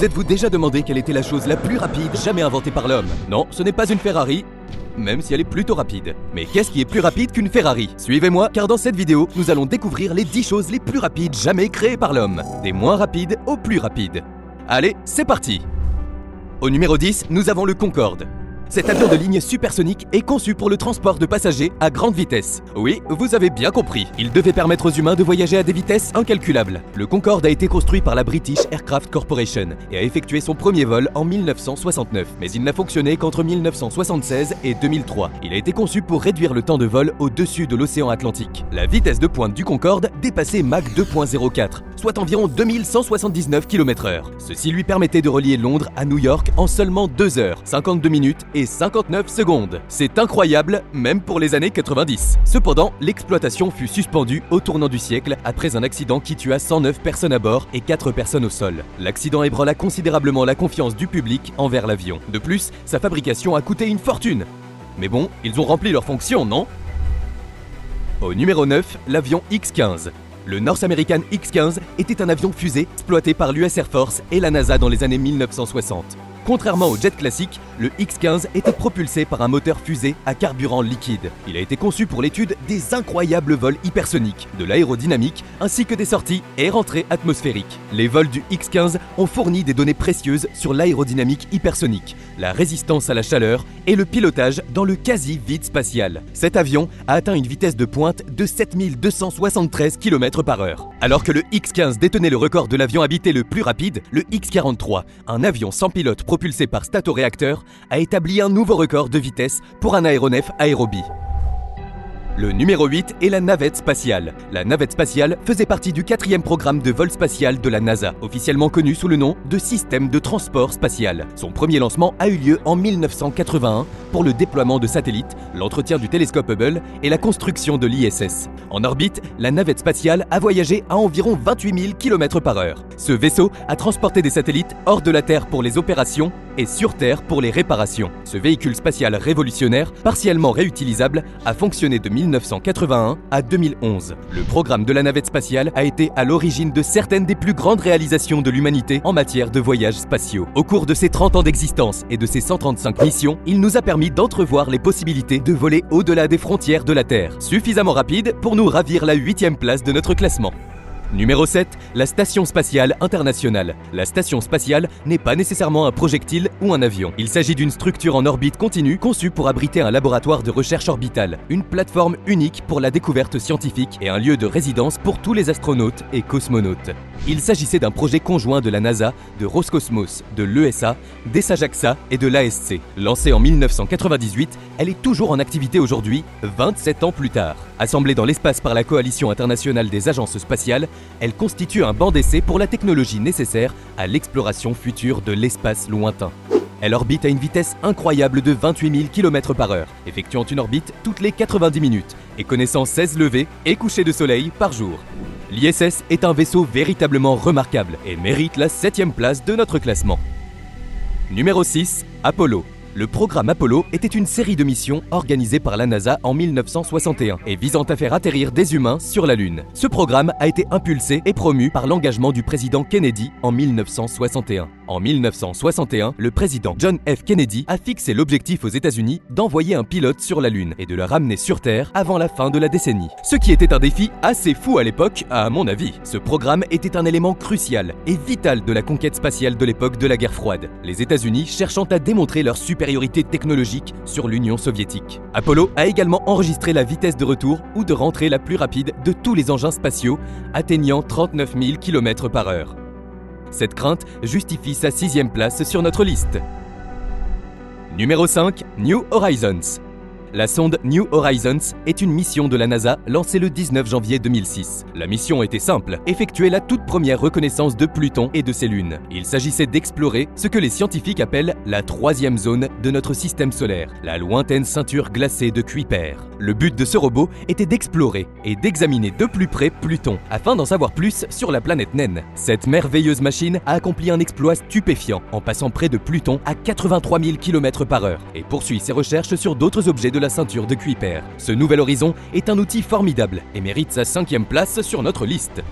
Vous êtes-vous déjà demandé quelle était la chose la plus rapide jamais inventée par l'homme? Non, ce n'est pas une Ferrari, même si elle est plutôt rapide. Mais qu'est-ce qui est plus rapide qu'une Ferrari? Suivez-moi, car dans cette vidéo, nous allons découvrir les 10 choses les plus rapides jamais créées par l'homme. Des moins rapides aux plus rapides. Allez, c'est parti! Au numéro 10, nous avons le Concorde. Cet avion de ligne supersonique est conçu pour le transport de passagers à grande vitesse. Oui, vous avez bien compris. Il devait permettre aux humains de voyager à des vitesses incalculables. Le Concorde a été construit par la British Aircraft Corporation et a effectué son premier vol en 1969. Mais il n'a fonctionné qu'entre 1976 et 2003. Il a été conçu pour réduire le temps de vol au-dessus de l'océan Atlantique. La vitesse de pointe du Concorde dépassait Mach 2.04, soit environ 2179 km/h. Ceci lui permettait de relier Londres à New York en seulement 2 heures, 52 minutes et 59 secondes. C'est incroyable, même pour les années 90. Cependant, l'exploitation fut suspendue au tournant du siècle après un accident qui tua 109 personnes à bord et 4 personnes au sol. L'accident ébranla considérablement la confiance du public envers l'avion. De plus, sa fabrication a coûté une fortune. Mais bon, ils ont rempli leur fonction, non? Au numéro 9, l'avion X-15. Le North American X-15 était un avion fusée exploité par l'US Air Force et la NASA dans les années 1960. Contrairement au jet classique, le X-15 était propulsé par un moteur fusée à carburant liquide. Il a été conçu pour l'étude des incroyables vols hypersoniques, de l'aérodynamique ainsi que des sorties et rentrées atmosphériques. Les vols du X-15 ont fourni des données précieuses sur l'aérodynamique hypersonique, la résistance à la chaleur et le pilotage dans le quasi-vide spatial. Cet avion a atteint une vitesse de pointe de 7273 km/h. Alors que le X-15 détenait le record de l'avion habité le plus rapide, le X-43, un avion sans pilote propulsé par statoréacteur, a établi un nouveau record de vitesse pour un aéronef aérobie. Le numéro 8 est la navette spatiale. La navette spatiale faisait partie du 4e programme de vol spatial de la NASA, officiellement connu sous le nom de Système de transport spatial. Son premier lancement a eu lieu en 1981 pour le déploiement de satellites, l'entretien du télescope Hubble et la construction de l'ISS. En orbite, la navette spatiale a voyagé à environ 28 000 km/h. Ce vaisseau a transporté des satellites hors de la Terre pour les opérations et sur Terre pour les réparations. Ce véhicule spatial révolutionnaire, partiellement réutilisable, a fonctionné de 1981 à 2011. Le programme de la navette spatiale a été à l'origine de certaines des plus grandes réalisations de l'humanité en matière de voyages spatiaux. Au cours de ses 30 ans d'existence et de ses 135 missions, il nous a permis d'entrevoir les possibilités de voler au-delà des frontières de la Terre. Suffisamment rapide pour nous ravir la 8e place de notre classement. Numéro 7, la Station Spatiale Internationale. La Station Spatiale n'est pas nécessairement un projectile ou un avion. Il s'agit d'une structure en orbite continue conçue pour abriter un laboratoire de recherche orbitale, une plateforme unique pour la découverte scientifique et un lieu de résidence pour tous les astronautes et cosmonautes. Il s'agissait d'un projet conjoint de la NASA, de Roscosmos, de l'ESA, d'ESA-JAXA et de l'ASC. Lancée en 1998, elle est toujours en activité aujourd'hui, 27 ans plus tard. Assemblée dans l'espace par la Coalition internationale des agences spatiales, elle constitue un banc d'essai pour la technologie nécessaire à l'exploration future de l'espace lointain. Elle orbite à une vitesse incroyable de 28 000 km/h, effectuant une orbite toutes les 90 minutes et connaissant 16 levées et couchers de soleil par jour. L'ISS est un vaisseau véritablement remarquable et mérite la 7e place de notre classement. Numéro 6, Apollo. Le programme Apollo était une série de missions organisées par la NASA en 1961 et visant à faire atterrir des humains sur la Lune. Ce programme a été impulsé et promu par l'engagement du président Kennedy en 1961. En 1961, le président John F. Kennedy a fixé l'objectif aux États-Unis d'envoyer un pilote sur la Lune et de le ramener sur Terre avant la fin de la décennie. Ce qui était un défi assez fou à l'époque, à mon avis. Ce programme était un élément crucial et vital de la conquête spatiale de l'époque de la guerre froide, les États-Unis cherchant à démontrer leur supériorité technologique sur l'Union soviétique. Apollo a également enregistré la vitesse de retour ou de rentrée la plus rapide de tous les engins spatiaux, atteignant 39 000 km/h. Cette crainte justifie sa 6e place sur notre liste. Numéro 5, New Horizons. La sonde New Horizons est une mission de la NASA lancée le 19 janvier 2006. La mission était simple, effectuer la toute première reconnaissance de Pluton et de ses lunes. Il s'agissait d'explorer ce que les scientifiques appellent la 3e zone de notre système solaire, la lointaine ceinture glacée de Kuiper. Le but de ce robot était d'explorer et d'examiner de plus près Pluton, afin d'en savoir plus sur la planète naine. Cette merveilleuse machine a accompli un exploit stupéfiant en passant près de Pluton à 83 000 km/h et poursuit ses recherches sur d'autres objets de la ceinture de Kuiper. Ce nouvel horizon est un outil formidable et mérite sa 5e place sur notre liste.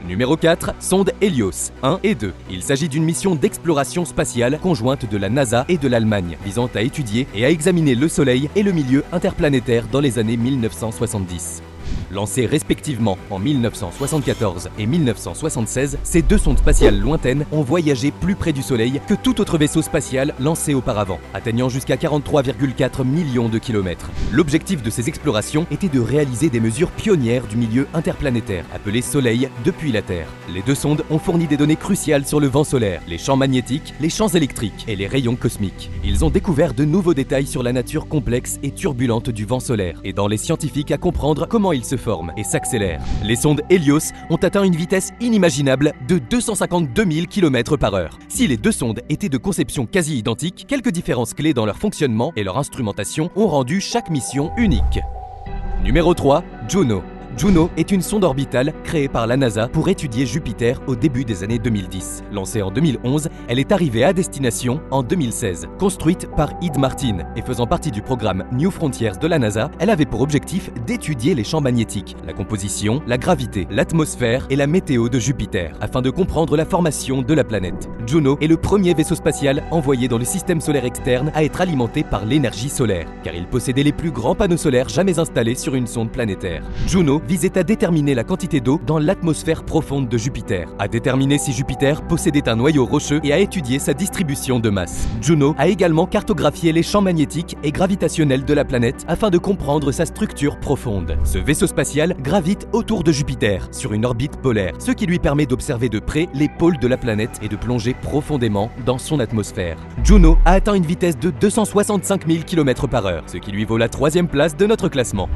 Numéro 4, sonde Helios 1 et 2. Il s'agit d'une mission d'exploration spatiale conjointe de la NASA et de l'Allemagne, visant à étudier et à examiner le Soleil et le milieu interplanétaire dans les années 1970. Lancées respectivement en 1974 et 1976, ces deux sondes spatiales lointaines ont voyagé plus près du Soleil que tout autre vaisseau spatial lancé auparavant, atteignant jusqu'à 43,4 millions de kilomètres. L'objectif de ces explorations était de réaliser des mesures pionnières du milieu interplanétaire, appelé Soleil depuis la Terre. Les deux sondes ont fourni des données cruciales sur le vent solaire, les champs magnétiques, les champs électriques et les rayons cosmiques. Ils ont découvert de nouveaux détails sur la nature complexe et turbulente du vent solaire, aidant les scientifiques à comprendre comment il se forme et s'accélère. Les sondes Helios ont atteint une vitesse inimaginable de 252 000 km/h. Si les deux sondes étaient de conception quasi identique, quelques différences clés dans leur fonctionnement et leur instrumentation ont rendu chaque mission unique. Numéro 3, Juno. Juno est une sonde orbitale créée par la NASA pour étudier Jupiter au début des années 2010. Lancée en 2011, elle est arrivée à destination en 2016. Construite par Ed Martin et faisant partie du programme New Frontiers de la NASA, elle avait pour objectif d'étudier les champs magnétiques, la composition, la gravité, l'atmosphère et la météo de Jupiter, afin de comprendre la formation de la planète. Juno est le premier vaisseau spatial envoyé dans le système solaire externe à être alimenté par l'énergie solaire, car il possédait les plus grands panneaux solaires jamais installés sur une sonde planétaire. Juno visait à déterminer la quantité d'eau dans l'atmosphère profonde de Jupiter, à déterminer si Jupiter possédait un noyau rocheux et à étudier sa distribution de masse. Juno a également cartographié les champs magnétiques et gravitationnels de la planète afin de comprendre sa structure profonde. Ce vaisseau spatial gravite autour de Jupiter, sur une orbite polaire, ce qui lui permet d'observer de près les pôles de la planète et de plonger profondément dans son atmosphère. Juno a atteint une vitesse de 265 000 km/h, ce qui lui vaut la 3e place de notre classement.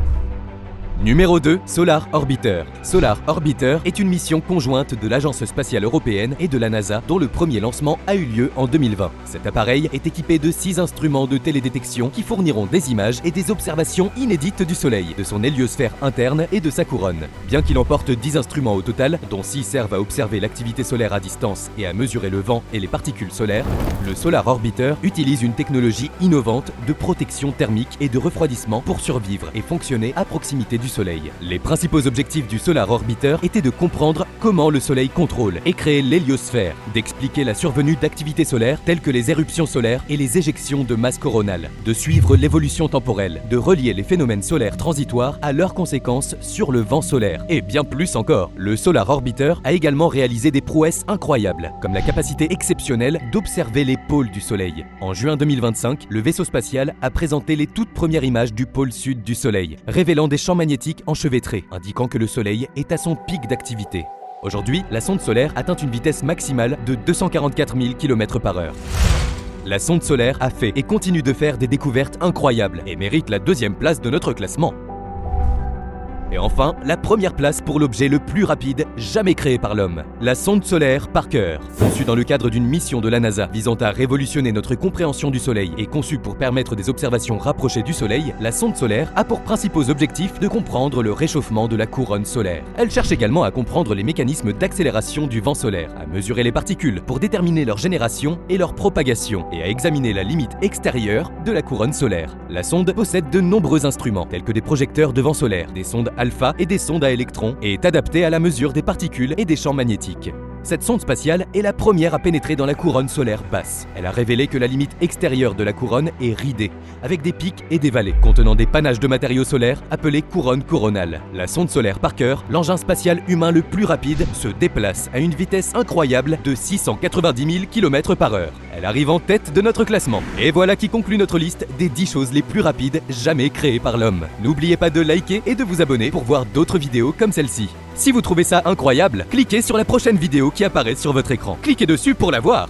Numéro 2, Solar Orbiter. Solar Orbiter est une mission conjointe de l'Agence spatiale européenne et de la NASA dont le premier lancement a eu lieu en 2020. Cet appareil est équipé de 6 instruments de télédétection qui fourniront des images et des observations inédites du Soleil, de son héliosphère interne et de sa couronne. Bien qu'il emporte 10 instruments au total, dont 6 servent à observer l'activité solaire à distance et à mesurer le vent et les particules solaires, le Solar Orbiter utilise une technologie innovante de protection thermique et de refroidissement pour survivre et fonctionner à proximité du Soleil. Les principaux objectifs du Solar Orbiter étaient de comprendre comment le Soleil contrôle et crée l'héliosphère, d'expliquer la survenue d'activités solaires telles que les éruptions solaires et les éjections de masse coronale, de suivre l'évolution temporelle, de relier les phénomènes solaires transitoires à leurs conséquences sur le vent solaire, et bien plus encore. Le Solar Orbiter a également réalisé des prouesses incroyables, comme la capacité exceptionnelle d'observer les pôles du Soleil. En juin 2025, le vaisseau spatial a présenté les toutes premières images du pôle sud du Soleil, révélant des champs magnétiques enchevêtrés, indiquant que le Soleil est à son pic d'activité. Aujourd'hui, la sonde solaire atteint une vitesse maximale de 244 000 km/h. La sonde solaire a fait et continue de faire des découvertes incroyables et mérite la 2e place de notre classement. Et enfin, la 1re place pour l'objet le plus rapide jamais créé par l'homme, la sonde solaire Parker. Conçue dans le cadre d'une mission de la NASA visant à révolutionner notre compréhension du Soleil et conçue pour permettre des observations rapprochées du Soleil, la sonde solaire a pour principaux objectifs de comprendre le réchauffement de la couronne solaire. Elle cherche également à comprendre les mécanismes d'accélération du vent solaire, à mesurer les particules pour déterminer leur génération et leur propagation, et à examiner la limite extérieure de la couronne solaire. La sonde possède de nombreux instruments, tels que des projecteurs de vent solaire, des sondes alpha et des sondes à électrons, et est adaptée à la mesure des particules et des champs magnétiques. Cette sonde spatiale est la première à pénétrer dans la couronne solaire basse. Elle a révélé que la limite extérieure de la couronne est ridée, avec des pics et des vallées, contenant des panaches de matériaux solaires appelés couronnes coronales. La sonde solaire Parker, l'engin spatial humain le plus rapide, se déplace à une vitesse incroyable de 690 000 km/h. Elle arrive en tête de notre classement. Et voilà qui conclut notre liste des 10 choses les plus rapides jamais créées par l'homme. N'oubliez pas de liker et de vous abonner pour voir d'autres vidéos comme celle-ci. Si vous trouvez ça incroyable, cliquez sur la prochaine vidéo qui apparaît sur votre écran. Cliquez dessus pour la voir.